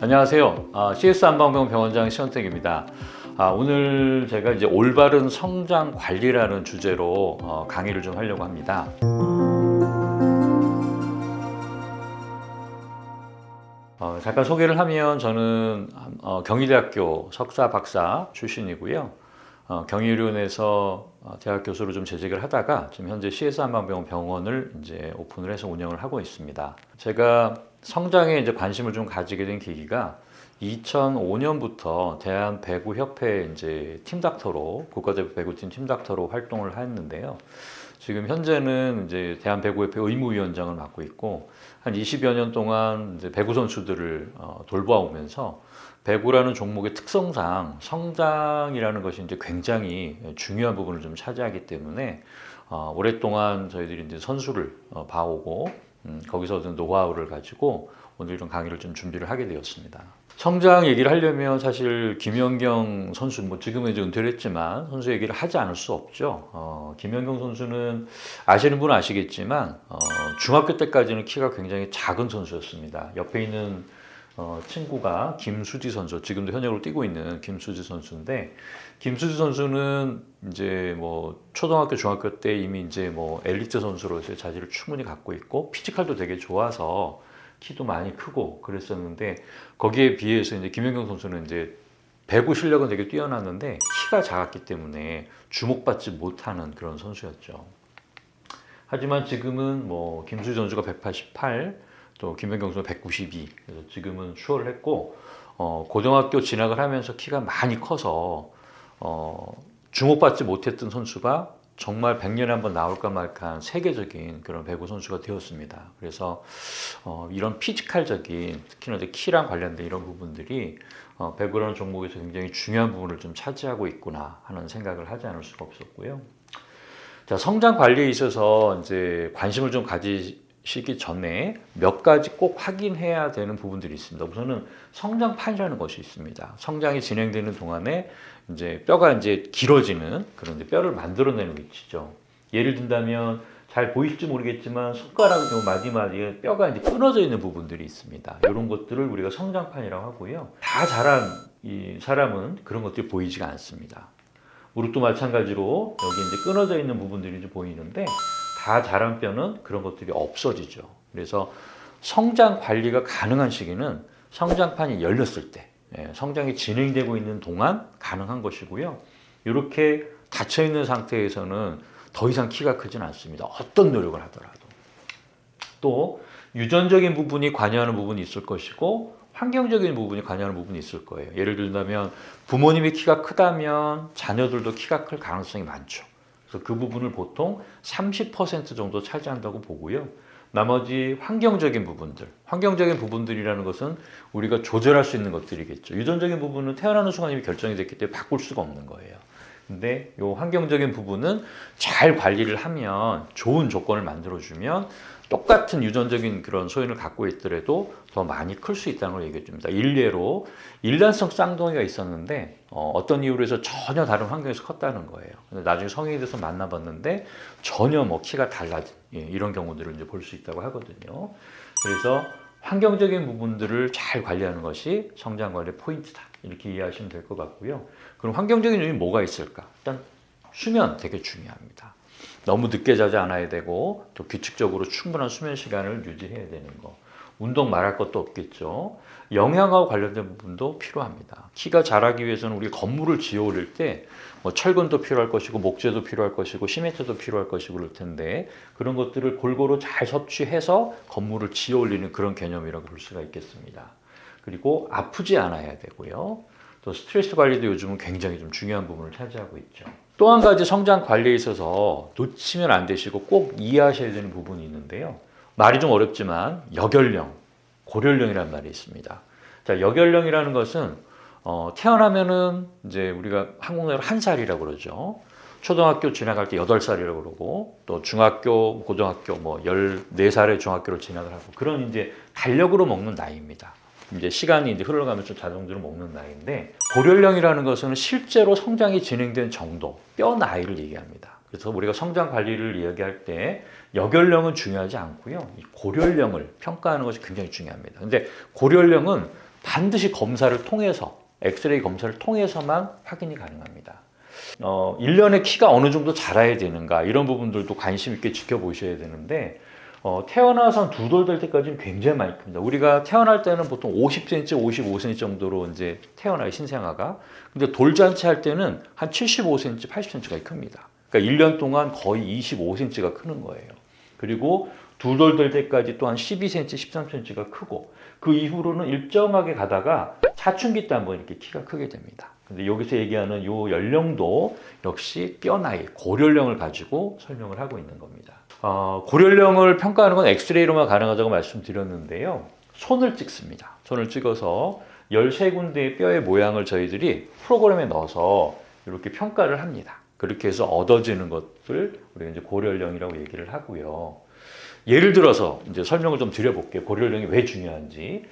안녕하세요. CS 한방병원 병원장 시원택입니다. 오늘 제가 이제 올바른 성장 관리라는 주제로 강의를 좀 하려고 합니다. 잠깐 소개를 하면 저는 경희대학교 석사 박사 출신이고요. 경희의료원에서 대학 교수로 좀 재직을 하다가 지금 현재 CS 한방병원 병원을 이제 오픈을 해서 운영을 하고 있습니다. 제가 성장에 이제 관심을 좀 가지게 된 계기가 2005년부터 대한배구협회 이제 팀닥터로 국가대표 배구팀 팀닥터로 활동을 했는데요. 지금 현재는 이제 대한배구협회 의무위원장을 맡고 있고 한 20여 년 동안 이제 배구 선수들을 돌봐오면서 배구라는 종목의 특성상 성장이라는 것이 이제 굉장히 중요한 부분을 좀 차지하기 때문에 오랫동안 저희들이 이제 선수를 봐오고 거기서 얻은 노하우를 가지고 오늘 이런 강의를 좀 준비를 하게 되었습니다. 성장 얘기를 하려면 사실 김연경 선수, 지금은 이제 은퇴를 했지만 선수 얘기를 하지 않을 수 없죠. 김연경 선수는 아시는 분은 아시겠지만 중학교 때까지는 키가 굉장히 작은 선수였습니다. 옆에 있는 친구가 김수지 선수, 지금도 현역으로 뛰고 있는 김수지 선수인데, 김수지 선수는 이제 초등학교, 중학교 때 이미 이제 엘리트 선수로서의 자질을 충분히 갖고 있고 피지컬도 되게 좋아서 키도 많이 크고 그랬었는데, 거기에 비해서 이제 김연경 선수는 이제 배구 실력은 되게 뛰어났는데 키가 작았기 때문에 주목받지 못하는 그런 선수였죠. 하지만 지금은 김수지 선수가 188, 또 김연경 선수가 192, 그래서 지금은 추월을 했고 고등학교 진학을 하면서 키가 많이 커서 주목받지 못했던 선수가 정말 100년에 한번 나올까 말까한 세계적인 그런 배구 선수가 되었습니다. 그래서 이런 피지컬적인, 특히나 이제 키랑 관련된 이런 부분들이 배구라는 종목에서 굉장히 중요한 부분을 좀 차지하고 있구나 하는 생각을 하지 않을 수가 없었고요. 자, 성장 관리에 있어서 이제 관심을 좀 가지시기 전에 몇 가지 꼭 확인해야 되는 부분들이 있습니다. 우선은 성장판이라는 것이 있습니다. 성장이 진행되는 동안에 이제 뼈가 이제 길어지는 그런 이제 뼈를 만들어내는 위치죠. 예를 든다면 잘 보이실지 모르겠지만 손가락 마디마디에 뼈가 이제 끊어져 있는 부분들이 있습니다. 이런 것들을 우리가 성장판이라고 하고요. 다 자란 이 사람은 그런 것들이 보이지가 않습니다. 무릎도 마찬가지로 여기 이제 끊어져 있는 부분들이 좀 보이는데 다 자란 뼈는 그런 것들이 없어지죠. 그래서 성장 관리가 가능한 시기는 성장판이 열렸을 때, 성장이 진행되고 있는 동안 가능한 것이고요. 이렇게 닫혀 있는 상태에서는 더 이상 키가 크진 않습니다. 어떤 노력을 하더라도. 또 유전적인 부분이 관여하는 부분이 있을 것이고 환경적인 부분이 관여하는 부분이 있을 거예요. 예를 들면 부모님이 키가 크다면 자녀들도 키가 클 가능성이 많죠. 그래서 그 부분을 보통 30% 정도 차지한다고 보고요. 나머지 환경적인 부분들이라는 것은 우리가 조절할 수 있는 것들이겠죠. 유전적인 부분은 태어나는 순간 이미 결정이 됐기 때문에 바꿀 수가 없는 거예요. 근데 이 환경적인 부분은 잘 관리를 하면, 좋은 조건을 만들어주면 똑같은 유전적인 그런 소인을 갖고 있더라도 더 많이 클 수 있다는 걸 얘기해 줍니다. 일례로 일란성 쌍둥이가 있었는데 어떤 이유로 해서 전혀 다른 환경에서 컸다는 거예요. 근데 나중에 성인이 돼서 만나봤는데 전혀 키가 달라진 이런 경우들을 이제 볼 수 있다고 하거든요. 그래서 환경적인 부분들을 잘 관리하는 것이 성장 관리의 포인트다, 이렇게 이해하시면 될 것 같고요. 그럼 환경적인 요인이 뭐가 있을까? 일단 수면 되게 중요합니다. 너무 늦게 자지 않아야 되고 또 규칙적으로 충분한 수면 시간을 유지해야 되는 거. 운동 말할 것도 없겠죠. 영양하고 관련된 부분도 필요합니다. 키가 자라기 위해서는 우리 건물을 지어 올릴 때 철근도 필요할 것이고 목재도 필요할 것이고 시멘트도 필요할 것이고 그럴 텐데, 그런 것들을 골고루 잘 섭취해서 건물을 지어 올리는 그런 개념이라고 볼 수가 있겠습니다. 그리고 아프지 않아야 되고요. 또 스트레스 관리도 요즘은 굉장히 좀 중요한 부분을 차지하고 있죠. 또 한 가지 성장 관리에 있어서 놓치면 안 되시고 꼭 이해하셔야 되는 부분이 있는데요. 말이 좀 어렵지만 여결령, 고령령이라는 말이 있습니다. 자, 여결령이라는 것은 태어나면은 이제 우리가 한국말로 1살이라고 그러죠. 초등학교 지나갈 때 8살이라고 그러고, 또 중학교, 고등학교 14살에 중학교를 진학을 하고, 그런 이제 달력으로 먹는 나이입니다. 이제 시간이 이제 흘러가면서 자동적으로 먹는 나이인데, 고령령이라는 것은 실제로 성장이 진행된 정도, 뼈 나이를 얘기합니다. 그래서 우리가 성장 관리를 이야기할 때 여결령은 중요하지 않고요. 이 고령령을 평가하는 것이 굉장히 중요합니다. 근데 고령령은 반드시 검사를 통해서 엑스레이 검사를 통해서만 확인이 가능합니다. 1년에 키가 어느 정도 자라야 되는가 이런 부분들도 관심 있게 지켜보셔야 되는데 태어나서 2돌 될 때까지는 굉장히 많이 큽니다. 우리가 태어날 때는 보통 50cm, 55cm 정도로 이제 태어나요, 신생아가. 근데 돌잔치 할 때는 한 75cm, 80cm가 큽니다. 그러니까 1년 동안 거의 25cm가 크는 거예요. 그리고 2돌 될 때까지 또 한 12cm, 13cm가 크고 그 이후로는 일정하게 가다가 사춘기 때 한번 이렇게 키가 크게 됩니다. 근데 여기서 얘기하는 이 연령도 역시 뼈 나이, 고령을 가지고 설명을 하고 있는 겁니다. 고령을 평가하는 건 엑스레이로만 가능하다고 말씀드렸는데요. 손을 찍습니다. 손을 찍어서 13군데의 뼈의 모양을 저희들이 프로그램에 넣어서 이렇게 평가를 합니다. 그렇게 해서 얻어지는 것을 우리가 이제 고령이라고 얘기를 하고요. 예를 들어서 이제 설명을 좀 드려볼게요. 고령이 왜 중요한지.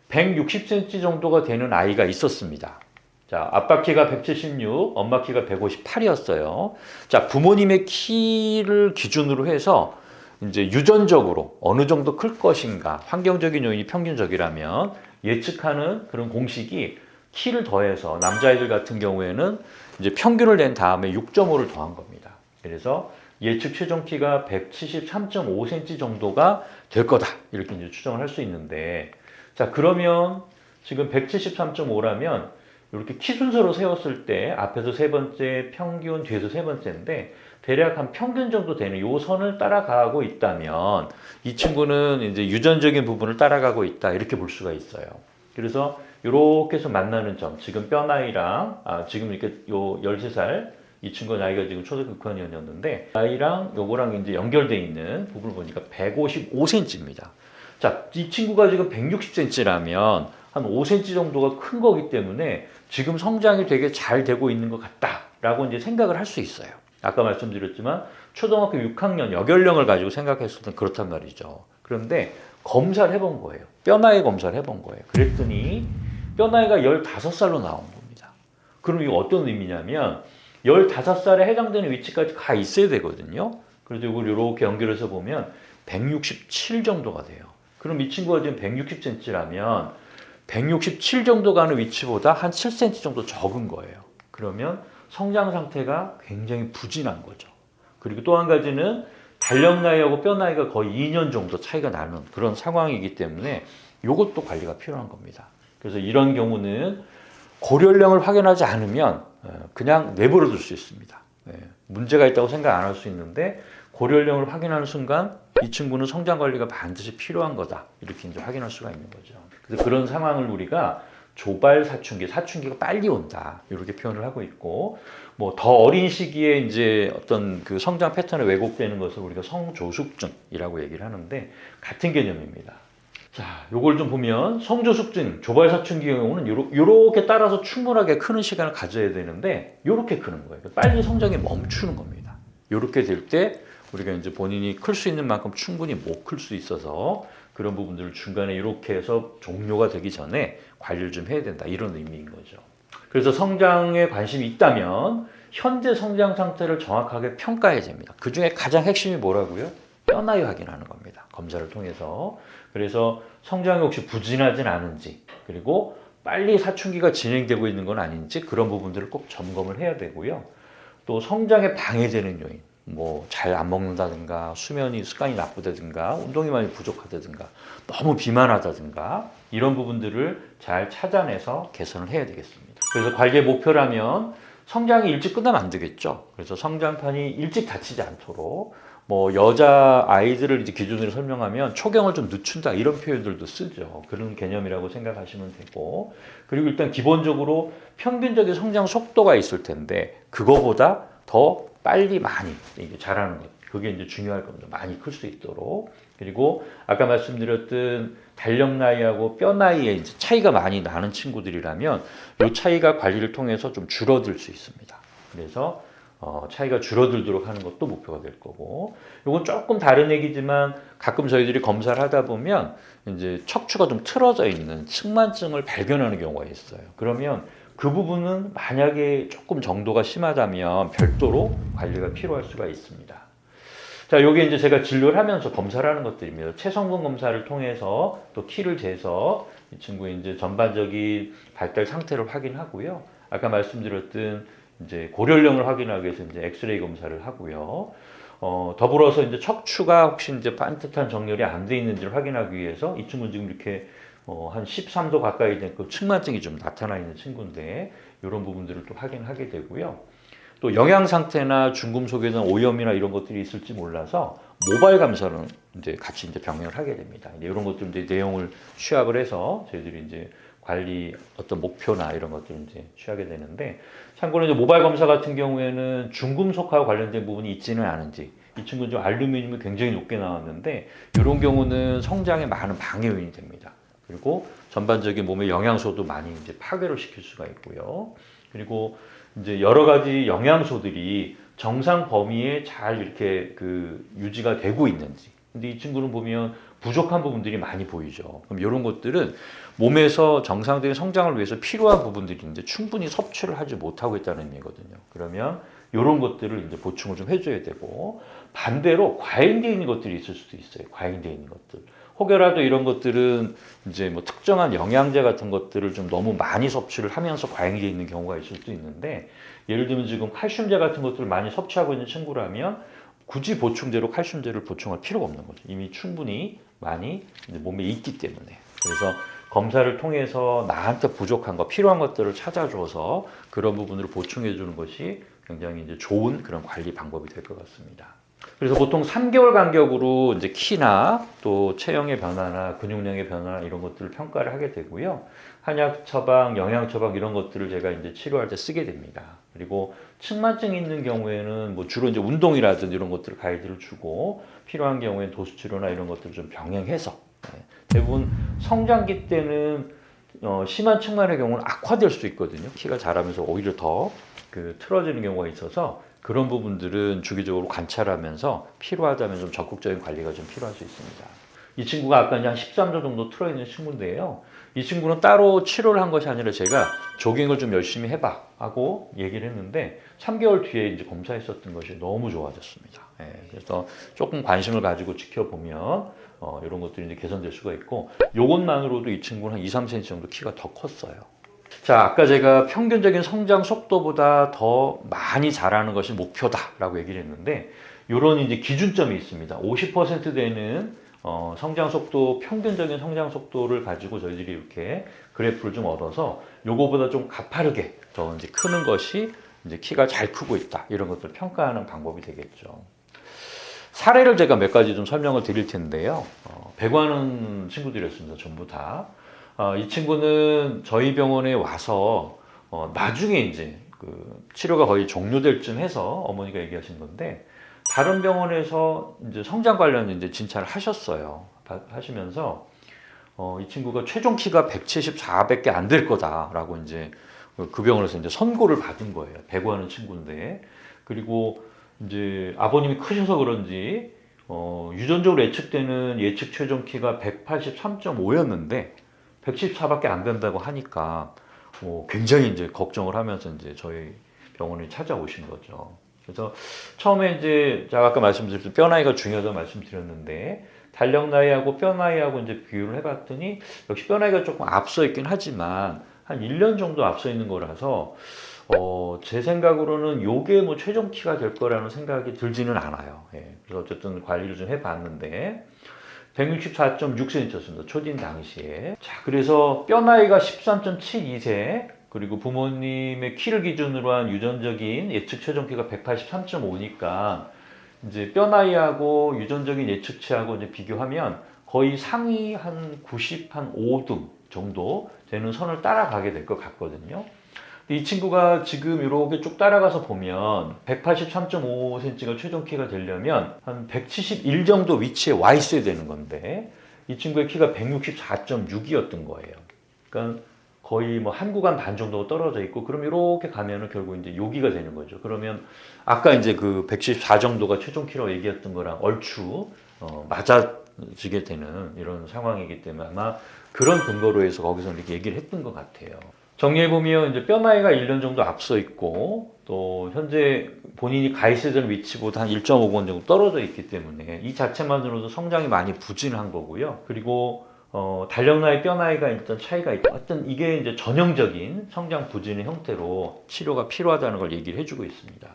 160cm 정도가 되는 아이가 있었습니다. 자, 아빠 키가 176, 엄마 키가 158이었어요. 자, 부모님의 키를 기준으로 해서 이제 유전적으로 어느 정도 클 것인가, 환경적인 요인이 평균적이라면 예측하는 그런 공식이 키를 더해서 남자아이들 같은 경우에는 이제 평균을 낸 다음에 6.5를 더한 겁니다. 그래서 예측 최종 키가 173.5cm 정도가 될 거다. 이렇게 이제 추정을 할 수 있는데, 자, 그러면 지금 173.5라면 이렇게 키 순서로 세웠을 때 앞에서 세 번째, 평균, 뒤에서 세 번째인데 대략 한 평균 정도 되는 요 선을 따라가고 있다면 이 친구는 이제 유전적인 부분을 따라가고 있다 이렇게 볼 수가 있어요. 그래서 이렇게 해서 만나는 점, 지금 뼈 나이랑 지금 이렇게 요 13살 이 친구 나이가 지금 초등학교 6학년이었는데 나이랑 요거랑 이제 연결돼 있는 부분을 보니까 155cm입니다. 자, 이 친구가 지금 160cm라면 한 5cm 정도가 큰 거기 때문에 지금 성장이 되게 잘 되고 있는 것 같다라고 이제 생각을 할 수 있어요. 아까 말씀드렸지만 초등학교 6학년 여결령을 가지고 생각했을 땐 그렇단 말이죠. 그런데 검사를 해본 거예요. 뼈 나이 검사를 해본 거예요. 그랬더니 뼈 나이가 15살로 나온 겁니다. 그럼 이거 어떤 의미냐면 15살에 해당되는 위치까지 가 있어야 되거든요. 그래서 이걸 이렇게 연결해서 보면 167 정도가 돼요. 그럼 이 친구가 지금 160cm라면 167 정도 가는 위치보다 한 7cm 정도 적은 거예요. 그러면 성장 상태가 굉장히 부진한 거죠. 그리고 또 한 가지는 달력 나이하고 뼈 나이가 거의 2년 정도 차이가 나는 그런 상황이기 때문에 이것도 관리가 필요한 겁니다. 그래서 이런 경우는 고령을 확인하지 않으면 그냥 내버려 둘 수 있습니다. 문제가 있다고 생각 안 할 수 있는데 고령을 확인하는 순간 이 친구는 성장 관리가 반드시 필요한 거다. 이렇게 이제 확인할 수가 있는 거죠. 그래서 그런 상황을 우리가 조발 사춘기, 사춘기가 빨리 온다. 이렇게 표현을 하고 있고, 뭐 더 어린 시기에 이제 어떤 그 성장 패턴이 왜곡되는 것을 우리가 성조숙증이라고 얘기를 하는데 같은 개념입니다. 자, 요걸 좀 보면 성조숙증, 조발 사춘기의 경우는 요렇게 따라서 충분하게 크는 시간을 가져야 되는데 요렇게 크는 거예요. 빨리 성장이 멈추는 겁니다. 요렇게 될 때 우리가 이제 본인이 클 수 있는 만큼 충분히 못 클 수 있어서 그런 부분들을 중간에 이렇게 해서 종료가 되기 전에 관리를 좀 해야 된다. 이런 의미인 거죠. 그래서 성장에 관심이 있다면 현재 성장 상태를 정확하게 평가해야 됩니다. 그 중에 가장 핵심이 뭐라고요? 뼈 나이 확인하는 겁니다. 검사를 통해서. 그래서 성장이 혹시 부진하진 않은지, 그리고 빨리 사춘기가 진행되고 있는 건 아닌지 그런 부분들을 꼭 점검을 해야 되고요. 또 성장에 방해되는 요인, 뭐 잘 안 먹는다든가 수면이 습관이 나쁘다든가 운동이 많이 부족하다든가 너무 비만하다든가 이런 부분들을 잘 찾아내서 개선을 해야 되겠습니다. 그래서 관리의 목표라면 성장이 일찍 끝나면 안 되겠죠. 그래서 성장판이 일찍 닫히지 않도록 뭐 여자 아이들을 이제 기준으로 설명하면 초경을 좀 늦춘다 이런 표현들도 쓰죠. 그런 개념이라고 생각하시면 되고, 그리고 일단 기본적으로 평균적인 성장 속도가 있을 텐데 그거보다 더 빨리 많이 자라는 것, 그게 이제 중요할 겁니다. 많이 클 수 있도록. 그리고 아까 말씀드렸던 달력 나이하고 뼈 나이에 이제 차이가 많이 나는 친구들이라면 이 차이가 관리를 통해서 좀 줄어들 수 있습니다. 그래서 차이가 줄어들도록 하는 것도 목표가 될 거고, 이건 조금 다른 얘기지만 가끔 저희들이 검사를 하다 보면 이제 척추가 좀 틀어져 있는 측만증을 발견하는 경우가 있어요. 그러면 그 부분은 만약에 조금 정도가 심하다면 별도로 관리가 필요할 수가 있습니다. 자, 요게 이제 제가 진료를 하면서 검사를 하는 것들입니다. 체성분 검사를 통해서 또 키를 재서 이 친구의 이제 전반적인 발달 상태를 확인하고요. 아까 말씀드렸던 이제 고령령을 확인하기 위해서 이제 엑스레이 검사를 하고요. 더불어서 이제 척추가 혹시 이제 반듯한 정렬이 안 돼 있는지를 확인하기 위해서 이 친구는 지금 이렇게 한 13도 가까이 된 그 측만증이 좀 나타나 있는 친구인데 이런 부분들을 또 확인하게 되고요. 또 영양 상태나 중금속에 대한 오염이나 이런 것들이 있을지 몰라서 모발 감사는 이제 같이 이제 병행을 하게 됩니다. 이런 것들 이제 내용을 취합을 해서 저희들이 이제 관리 어떤 목표나 이런 것들을 이제 취하게 되는데, 참고로 이제 모발 검사 같은 경우에는 중금속하고 관련된 부분이 있지는 않은지, 이 친구는 좀 알루미늄이 굉장히 높게 나왔는데 이런 경우는 성장에 많은 방해 요인이 됩니다. 그리고 전반적인 몸의 영양소도 많이 이제 파괴를 시킬 수가 있고요. 그리고 이제 여러 가지 영양소들이 정상 범위에 잘 이렇게 그 유지가 되고 있는지. 근데 이 친구는 보면 부족한 부분들이 많이 보이죠. 그럼 이런 것들은 몸에서 정상적인 성장을 위해서 필요한 부분들인데 충분히 섭취를 하지 못하고 있다는 의미거든요. 그러면 이런 것들을 이제 보충을 좀 해줘야 되고, 반대로 과잉되어 있는 것들이 있을 수도 있어요. 과잉되어 있는 것들. 혹여라도 이런 것들은 이제 뭐 특정한 영양제 같은 것들을 좀 너무 많이 섭취를 하면서 과잉되어 있는 경우가 있을 수도 있는데, 예를 들면 지금 칼슘제 같은 것들을 많이 섭취하고 있는 친구라면 굳이 보충제로 칼슘제를 보충할 필요가 없는 거죠. 이미 충분히 많이 이제 몸에 있기 때문에. 그래서 검사를 통해서 나한테 부족한 거, 필요한 것들을 찾아줘서 그런 부분을 보충해 주는 것이 굉장히 이제 좋은 그런 관리 방법이 될 것 같습니다. 그래서 보통 3개월 간격으로 이제 키나 또 체형의 변화나 근육량의 변화 이런 것들을 평가를 하게 되고요. 한약 처방, 영양 처방 이런 것들을 제가 이제 치료할 때 쓰게 됩니다. 그리고 측만증이 있는 경우에는 뭐 주로 이제 운동이라든지 이런 것들 가이드를 주고, 필요한 경우에는 도수 치료나 이런 것들을 좀 병행해서, 대부분 성장기 때는 심한 측만의 경우는 악화될 수 있거든요. 키가 자라면서 오히려 더 그 틀어지는 경우가 있어서 그런 부분들은 주기적으로 관찰하면서 필요하다면 좀 적극적인 관리가 좀 필요할 수 있습니다. 이 친구가 아까 이제 한 13도 정도 틀어있는 친구인데요. 이 친구는 따로 치료를 한 것이 아니라 제가 조깅을 좀 열심히 해봐 하고 얘기를 했는데 3개월 뒤에 이제 검사했었던 것이 너무 좋아졌습니다. 그래서 조금 관심을 가지고 지켜보면 이런 것들이 이제 개선될 수가 있고, 요것만으로도 이 친구는 한 2, 3cm 정도 키가 더 컸어요. 자, 아까 제가 평균적인 성장 속도보다 더 많이 자라는 것이 목표다라고 얘기를 했는데, 이런 이제 기준점이 있습니다. 50% 되는 성장 속도, 평균적인 성장 속도를 가지고 저희들이 이렇게 그래프를 좀 얻어서 요거보다 좀 가파르게 더 이제 크는 것이 이제 키가 잘 크고 있다, 이런 것들을 평가하는 방법이 되겠죠. 사례를 제가 몇 가지 좀 설명을 드릴 텐데요. 배구하는 친구들이었습니다. 전부 다. 이 친구는 저희 병원에 와서 나중에 이제 그 치료가 거의 종료될 쯤 해서 어머니가 얘기하신 건데, 다른 병원에서 이제 성장 관련 이제 진찰을 하셨어요. 하시면서 이 친구가 최종 키가 174밖에 안 될 거다라고 이제 그 병원에서 이제 선고를 받은 거예요. 배구하는 친구인데, 그리고 이제 아버님이 크셔서 그런지 유전적으로 예측되는 예측 최종 키가 183.5였는데 114밖에 안 된다고 하니까 굉장히 이제 걱정을 하면서 이제 저희 병원에 찾아오신 거죠. 그래서 처음에 이제 제가 아까 말씀드렸던 뼈 나이가 중요하다고 말씀드렸는데, 달력 나이하고 뼈 나이하고 이제 비교를 해봤더니 역시 뼈 나이가 조금 앞서 있긴 하지만 한 1년 정도 앞서 있는 거라서 제 생각으로는 요게 뭐 최종 키가 될 거라는 생각이 들지는 않아요. 그래서 어쨌든 관리를 좀 해봤는데 164.6cm였습니다. 초딩 당시에. 자, 그래서 뼈 나이가 13.72세, 그리고 부모님의 키를 기준으로 한 유전적인 예측 최종 키가 183.5니까 이제 뼈 나이하고 유전적인 예측치하고 이제 비교하면 거의 상위 한 90, 한 5등 정도 되는 선을 따라가게 될 것 같거든요. 이 친구가 지금 이렇게 쭉 따라가서 보면 183.5cm가 최종 키가 되려면 한 171 정도 위치에 와 있어야 되는 건데, 이 친구의 키가 164.6이었던 거예요. 그러니까 거의 뭐 한 구간 반 정도 떨어져 있고, 그럼 이렇게 가면은 결국 이제 여기가 되는 거죠. 그러면 아까 이제 그 114 정도가 최종 키라고 얘기했던 거랑 얼추 맞아지게 되는 이런 상황이기 때문에 아마 그런 근거로 해서 거기서 이렇게 얘기를 했던 것 같아요. 정리해보면 이제 뼈 나이가 1년 정도 앞서 있고, 또 현재 본인이 가 있어야 되는 위치보다 한 1.5번 정도 떨어져 있기 때문에 이 자체만으로도 성장이 많이 부진한 거고요. 그리고 달력 나이, 뼈 나이가 일단 차이가 있다. 어떤 이게 이제 전형적인 성장 부진의 형태로 치료가 필요하다는 걸 얘기를 해주고 있습니다.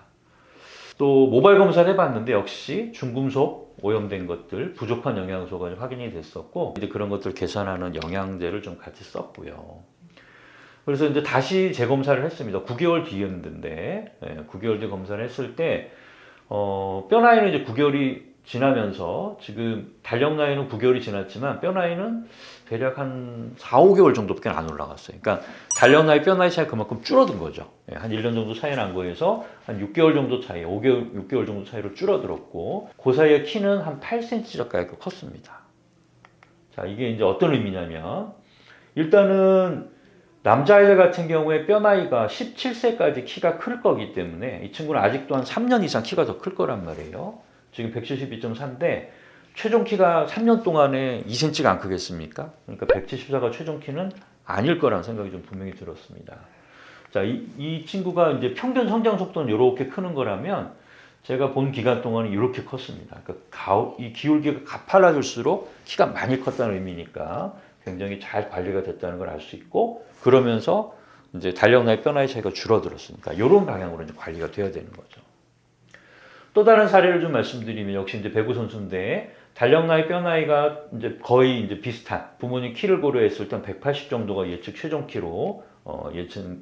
또 모발 검사를 해봤는데 역시 중금속 오염된 것들, 부족한 영양소가 좀 확인이 됐었고 이제 그런 것들 개선하는 영양제를 좀 같이 썼고요. 그래서 이제 다시 재검사를 했습니다. 9개월 뒤였는데 9개월 뒤 검사를 했을 때 뼈 나이는 이제 9개월이 지나면서 지금 달력 나이는 9개월이 지났지만 뼈 나이는 대략 한 4, 5개월 정도밖에 안 올라갔어요. 그러니까 달력 나이, 뼈 나이 차이가 그만큼 줄어든 거죠. 한 1년 정도 차이 난 거에서 한 6개월 정도 차이, 6개월 정도 차이로 줄어들었고 그 사이에 키는 한 8cm 가까이 컸습니다. 자, 이게 이제 어떤 의미냐면 일단은 남자애들 같은 경우에 뼈 나이가 17세까지 키가 클 거기 때문에 이 친구는 아직도 한 3년 이상 키가 더 클 거란 말이에요. 지금 172.4인데 최종 키가 3년 동안에 2cm가 안 크겠습니까? 그러니까 174가 최종 키는 아닐 거라는 생각이 좀 분명히 들었습니다. 자, 이 친구가 이제 평균 성장 속도는 이렇게 크는 거라면 제가 본 기간 동안은 이렇게 컸습니다. 그러니까 이 기울기가 가팔라질수록 키가 많이 컸다는 의미니까 굉장히 잘 관리가 됐다는 걸 알 수 있고 그러면서 이제 달력 나이, 뼈 나이 차이가 줄어들었으니까 이런 방향으로 이제 관리가 돼야 되는 거죠. 또 다른 사례를 좀 말씀드리면 역시 이제 배구 선수인데 달력 나이, 뼈 나이가 이제 거의 이제 비슷한 부모님 키를 고려했을 때 180 정도가 예측 최종 키로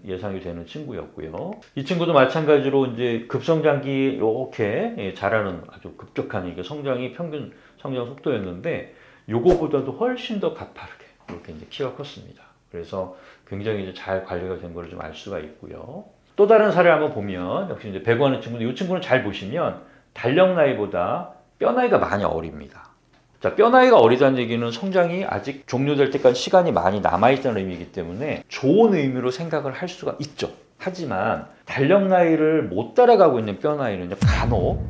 예상이 되는 친구였고요. 이 친구도 마찬가지로 이제 급성장기 이렇게 자라는 아주 급격한 이게 성장이 평균 성장 속도였는데 요거보다도 훨씬 더 가파르게 이렇게 이제 키가 컸습니다. 그래서 굉장히 이제 잘 관리가 된 걸 좀 알 수가 있고요. 또 다른 사례를 한번 보면 역시 이제 배구하는 친구인데 이 친구는 잘 보시면 달력 나이보다 뼈 나이가 많이 어립니다. 자, 뼈 나이가 어리다는 얘기는 성장이 아직 종료될 때까지 시간이 많이 남아있다는 의미이기 때문에 좋은 의미로 생각을 할 수가 있죠. 하지만 달력 나이를 못 따라가고 있는 뼈 나이는 간혹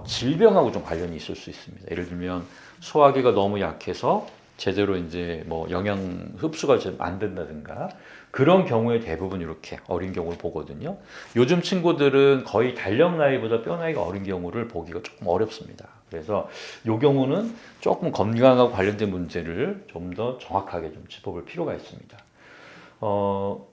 질병하고 좀 관련이 있을 수 있습니다. 예를 들면 소화기가 너무 약해서 제대로 이제 뭐 영양 흡수가 좀 안 된다든가 그런 경우에 대부분 이렇게 어린 경우를 보거든요. 요즘 친구들은 거의 달력 나이보다 뼈 나이가 어린 경우를 보기가 조금 어렵습니다. 그래서 이 경우는 조금 건강하고 관련된 문제를 좀 더 정확하게 좀 짚어볼 필요가 있습니다.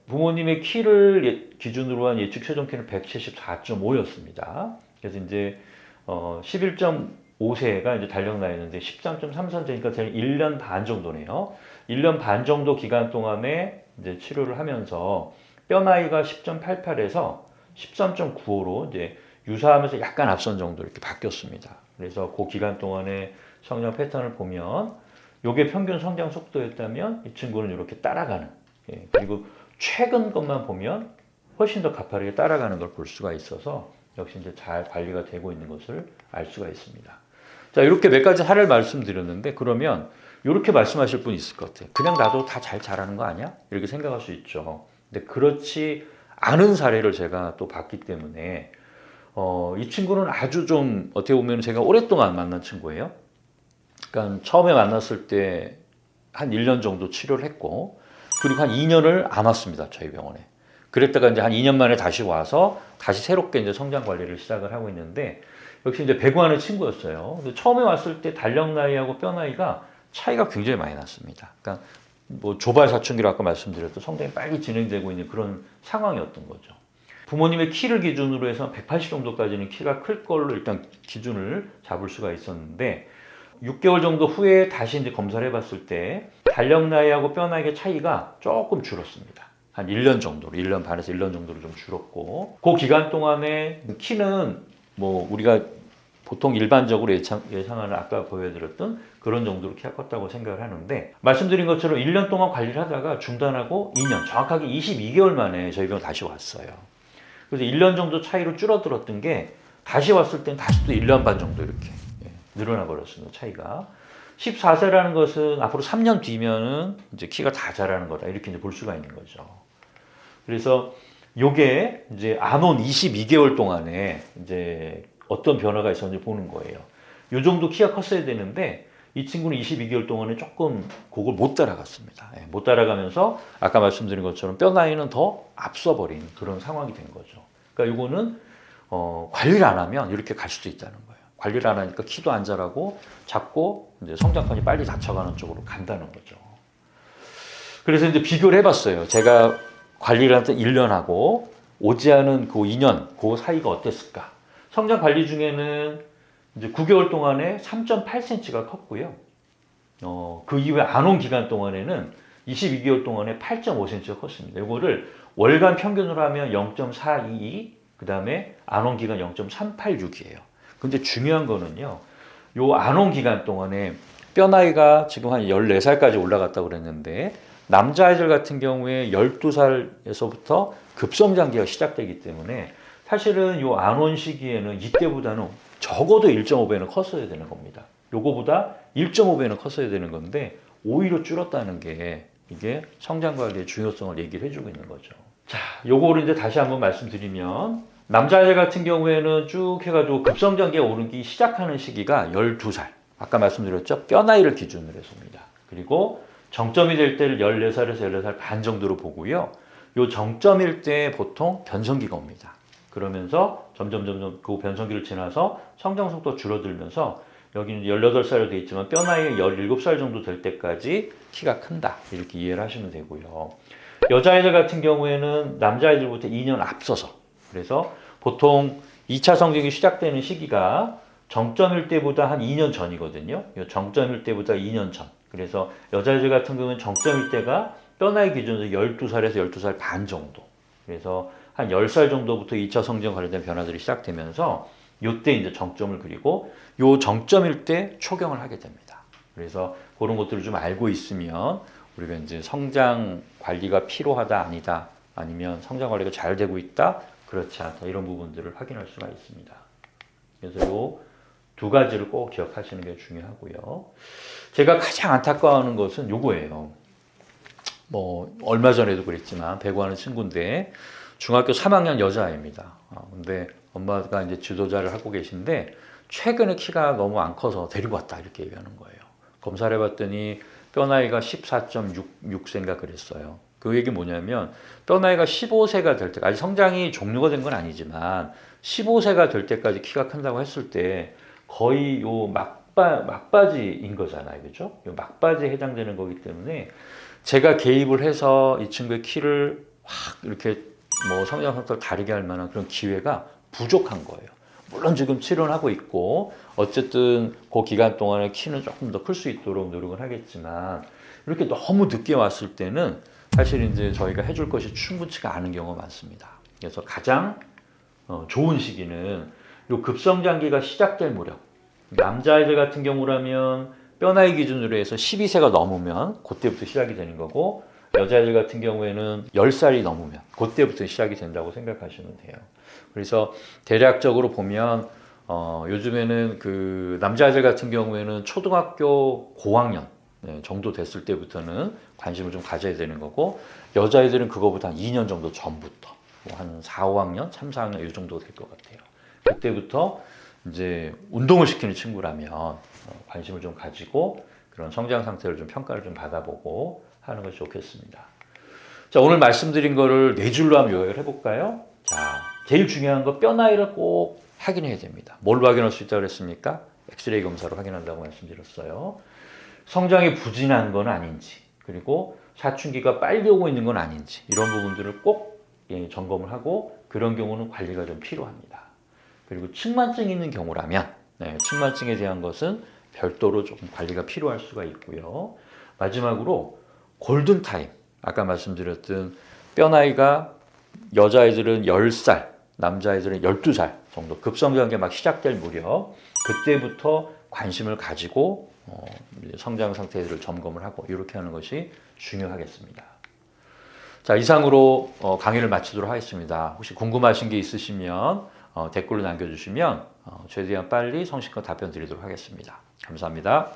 부모님의 키를 기준으로 한 예측 최종 키는 174.5였습니다. 그래서 이제 11.5세가 이제 달력 나이였는데 13.3cm니까 1년 반 정도네요. 1년 반 정도 기간 동안에 이제 치료를 하면서 뼈 나이가 10.88에서 13.95로 이제 유사하면서 약간 앞선 정도 이렇게 바뀌었습니다. 그래서 그 기간 동안의 성장 패턴을 보면 이게 평균 성장 속도였다면 이 친구는 이렇게 따라가는 그리고 최근 것만 보면 훨씬 더 가파르게 따라가는 걸 볼 수가 있어서 역시 이제 잘 관리가 되고 있는 것을 알 수가 있습니다. 자, 이렇게 몇 가지 사례를 말씀드렸는데 그러면 이렇게 말씀하실 분이 있을 것 같아요. 그냥 나도 다 잘 자라는 거 아니야? 이렇게 생각할 수 있죠. 근데 그렇지 않은 사례를 제가 또 봤기 때문에 이 친구는 아주 좀 어떻게 보면 제가 오랫동안 만난 친구예요. 그러니까 처음에 만났을 때 한 1년 정도 치료를 했고 그리고 한 2년을 안 왔습니다. 저희 병원에. 그랬다가 이제 한 2년 만에 다시 와서 다시 새롭게 이제 성장 관리를 시작을 하고 있는데 역시 이제 배구하는 친구였어요. 근데 처음에 왔을 때 달력 나이하고 뼈 나이가 차이가 굉장히 많이 났습니다. 그러니까 뭐 조발 사춘기로 아까 말씀드렸던 성장이 빨리 진행되고 있는 그런 상황이었던 거죠. 부모님의 키를 기준으로 해서 180 정도까지는 키가 클 걸로 일단 기준을 잡을 수가 있었는데 6개월 정도 후에 다시 이제 검사를 해봤을 때 달력 나이하고 뼈 나이의 차이가 조금 줄었습니다. 한 1년 정도로, 1년 반에서 1년 정도로 좀 줄었고 그 기간 동안에 키는 뭐 우리가 보통 일반적으로 예상하는 아까 보여드렸던 그런 정도로 키가 컸다고 생각을 하는데 말씀드린 것처럼 1년 동안 관리를 하다가 중단하고 2년, 정확하게 22개월 만에 저희 병원 다시 왔어요. 그래서 1년 정도 차이로 줄어들었던 게 다시 왔을 땐 다시 또 1년 반 정도 이렇게 늘어나 버렸습니다. 차이가. 14세라는 것은 앞으로 3년 뒤면은 이제 키가 다 자라는 거다. 이렇게 이제 볼 수가 있는 거죠. 그래서 요게 이제 안 온 22개월 동안에 이제 어떤 변화가 있었는지 보는 거예요. 요 정도 키가 컸어야 되는데 이 친구는 22개월 동안에 조금 그걸 못 따라갔습니다. 못 따라가면서 아까 말씀드린 것처럼 뼈 나이는 더 앞서버린 그런 상황이 된 거죠. 그러니까 이거는 관리를 안 하면 이렇게 갈 수도 있다는 거예요. 관리를 안 하니까 키도 안 자라고 자꾸 이제 성장판이 빨리 닫혀가는 쪽으로 간다는 거죠. 그래서 이제 비교를 해봤어요. 제가 관리를 할 때 1년 하고 오지 않은 그 2년, 그 사이가 어땠을까? 성장 관리 중에는 이제 9개월 동안에 3.8cm가 컸고요. 그 이후에 안 온 기간 동안에는 22개월 동안에 8.5cm가 컸습니다. 이거를 월간 평균으로 하면 0.422, 그 다음에 안 온 기간 0.386이에요. 근데 중요한 거는요, 요 안 온 기간 동안에 뼈 나이가 지금 한 14살까지 올라갔다고 그랬는데, 남자아이들 같은 경우에 12살에서부터 급성장기가 시작되기 때문에 사실은 요 안 온 시기에는 이때보다는 적어도 1.5배는 컸어야 되는 겁니다. 요거보다 1.5배는 컸어야 되는 건데 오히려 줄었다는 게 이게 성장 관리의 중요성을 얘기를 해주고 있는 거죠. 자, 요거를 이제 다시 한번 말씀드리면 남자아이들 같은 경우에는 쭉 해가지고 급성장기가 오르기 시작하는 시기가 12살. 아까 말씀드렸죠? 뼈 나이를 기준으로 해서입니다. 그리고 정점이 될 때를 14살에서 14살 반 정도로 보고요. 요 정점일 때 보통 변성기가 옵니다. 그러면서 점점 그 변성기를 지나서 성장 속도가 줄어들면서 여기는 18살로 되어 있지만 뼈 나이가 17살 정도 될 때까지 키가 큰다. 이렇게 이해를 하시면 되고요. 여자아이들 같은 경우에는 남자아이들부터 2년 앞서서, 그래서 보통 2차 성장이 시작되는 시기가 정점일 때보다 한 2년 전이거든요. 정점일 때보다 2년 전. 그래서 여자아이들 같은 경우는 정점일 때가 뼈 나이 기준으로 12살에서 12살 반 정도. 그래서 한 10살 정도부터 2차 성장 관련된 변화들이 시작되면서 요때 이제 정점을 그리고 요 정점일 때 초경을 하게 됩니다. 그래서 그런 것들을 좀 알고 있으면 우리가 이제 성장 관리가 필요하다 아니다, 아니면 성장 관리가 잘 되고 있다 그렇지 않다, 이런 부분들을 확인할 수가 있습니다. 그래서 요 두 가지를 꼭 기억하시는 게 중요하고요. 제가 가장 안타까워하는 것은 요거예요. 뭐 얼마 전에도 그랬지만 배구하는 친구인데 중학교 3학년 여자아이입니다. 근데 엄마가 이제 지도자를 하고 계신데 최근에 키가 너무 안 커서 데리고 왔다 이렇게 얘기하는 거예요. 검사를 해봤더니 뼈 나이가 14.6세인가 그랬어요. 그 얘기 뭐냐면 뼈 나이가 15세가 될 때, 아직 성장이 종료가 된 건 아니지만 15세가 될 때까지 키가 큰다고 했을 때 거의 요 막바지인 거잖아요. 그죠? 요 막바지에 해당되는 거기 때문에 제가 개입을 해서 이 친구의 키를 확 이렇게 뭐 성장 속도를 다르게 할 만한 그런 기회가 부족한 거예요. 물론 지금 치료를 하고 있고 어쨌든 그 기간 동안에 키는 조금 더 클 수 있도록 노력을 하겠지만 이렇게 너무 늦게 왔을 때는 사실 이제 저희가 해줄 것이 충분치가 않은 경우가 많습니다. 그래서 가장 좋은 시기는 요 급성장기가 시작될 무렵, 남자아이들 같은 경우라면 뼈 나이 기준으로 해서 12세가 넘으면 그때부터 시작이 되는 거고, 여자애들 같은 경우에는 10살이 넘으면 그때부터 시작이 된다고 생각하시면 돼요. 그래서 대략적으로 보면 요즘에는 그 남자애들 같은 경우에는 초등학교 고학년 정도 됐을 때부터는 관심을 좀 가져야 되는 거고, 여자애들은 그거보다 한 2년 정도 전부터 한 4, 5학년, 3, 4학년 이 정도 될 것 같아요. 그때부터 이제 운동을 시키는 친구라면 관심을 좀 가지고 그런 성장 상태를 좀 평가를 좀 받아보고 하는 것이 좋겠습니다. 자, 오늘 말씀드린 거를 네 줄로 한번 요약을 해볼까요? 자, 제일 중요한 거 뼈 나이를 꼭 확인해야 됩니다. 뭘로 확인할 수 있다고 그랬습니까? 엑스레이 검사로 확인한다고 말씀드렸어요. 성장이 부진한 건 아닌지, 그리고 사춘기가 빨리 오고 있는 건 아닌지, 이런 부분들을 꼭 점검을 하고, 그런 경우는 관리가 좀 필요합니다. 그리고 측만증이 있는 경우라면 측만증에 대한 것은 별도로 조금 관리가 필요할 수가 있고요. 마지막으로 골든타임, 아까 말씀드렸던 뼈 나이가 여자아이들은 10살, 남자아이들은 12살 정도 급성장기가 막 시작될 무렵, 그때부터 관심을 가지고 성장 상태들을 점검을 하고 이렇게 하는 것이 중요하겠습니다. 자, 이상으로 강의를 마치도록 하겠습니다. 혹시 궁금하신 게 있으시면 댓글로 남겨주시면 최대한 빨리 성실껏 답변 드리도록 하겠습니다. 감사합니다.